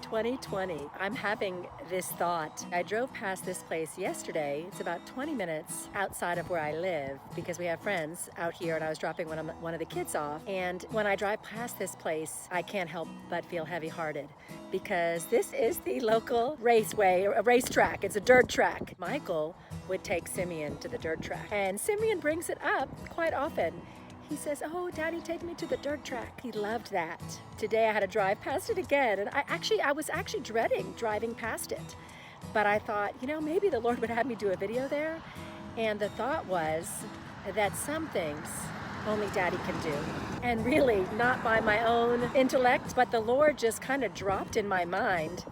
2020. I'm having this thought. I drove past this place yesterday. It's about 20 minutes outside of where I live because we have friends out here and I was dropping one of the kids off. And when I drive past this place, I can't help but feel heavy-hearted because this is the local raceway, a racetrack. It's a dirt track. Michael would take Simeon to the dirt track and Simeon brings it up quite often. He says, "Oh, Daddy, take me to the dirt track." He loved that. Today I had to drive past it again, and I was actually dreading driving past it. But I thought, maybe the Lord would have me do a video there. And the thought was that some things only Daddy can do. And really, not by my own intellect, but the Lord just kind of dropped in my mind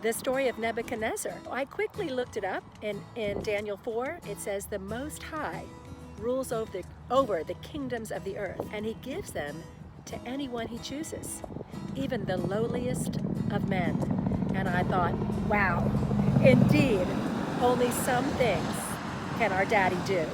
the story of Nebuchadnezzar. I quickly looked it up in Daniel 4. It says, "The Most High rules over the kingdoms of the earth, and he gives them to anyone he chooses, even the lowliest of men." And I thought, wow, indeed, only some things can our Daddy do.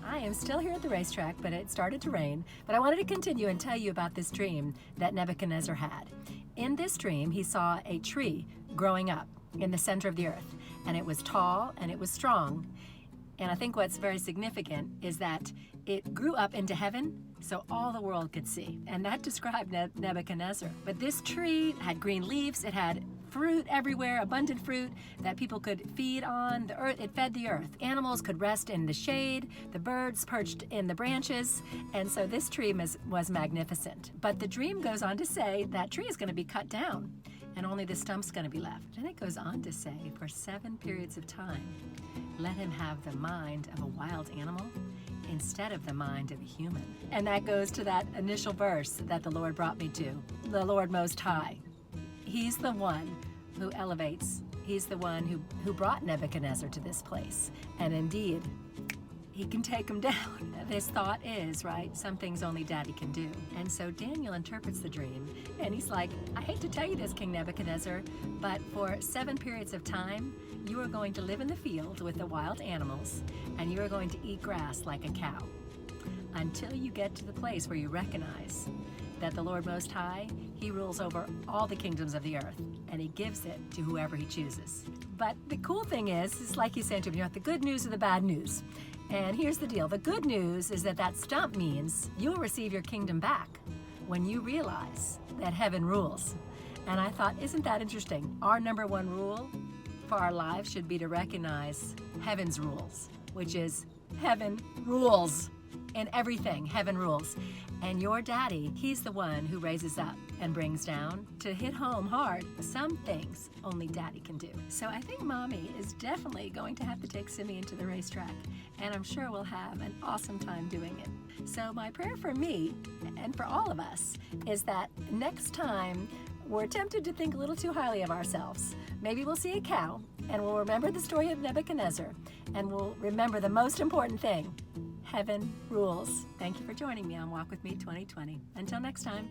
I am still here at the racetrack, but it started to rain. But I wanted to continue and tell you about this dream that Nebuchadnezzar had. In this dream, he saw a tree growing up in the center of the earth, and it was tall and it was strong. And I think what's very significant is that it grew up into heaven so all the world could see, and that described Nebuchadnezzar. But this tree had green leaves, it had fruit everywhere, abundant fruit that people could feed on. The earth, it fed the earth. Animals could rest in the shade, the birds perched in the branches, and so this tree was magnificent. But the dream goes on to say that tree is going to be cut down and only the stump's going to be left. And it goes on to say, for 7 periods of time, let him have the mind of a wild animal instead of the mind of a human. And that goes to that initial verse that the Lord brought me to, the Lord Most High. He's the one who elevates. He's the one who brought Nebuchadnezzar to this place. And indeed, he can take him down. This thought is, right, some things only Daddy can do. And so Daniel interprets the dream, and he's like, I hate to tell you this, King Nebuchadnezzar, but for 7 periods of time, you are going to live in the field with the wild animals, and you are going to eat grass like a cow, until you get to the place where you recognize that the Lord Most High, he rules over all the kingdoms of the earth, and he gives it to whoever he chooses. But the cool thing is like he said to him, the good news or the bad news. And here's the deal. The good news is that stump means you'll receive your kingdom back when you realize that heaven rules. And I thought, isn't that interesting? Our number one rule for our lives should be to recognize heaven's rules, which is heaven rules. In everything, heaven rules. And your Daddy, he's the one who raises up and brings down to hit home hard. Some things only Daddy can do. So I think Mommy is definitely going to have to take Simeon to the racetrack, and I'm sure we'll have an awesome time doing it. So my prayer for me and for all of us is that next time we're tempted to think a little too highly of ourselves, maybe we'll see a cow and we'll remember the story of Nebuchadnezzar, and we'll remember the most important thing: heaven rules. Thank you for joining me on Walk With Me 2020. Until next time.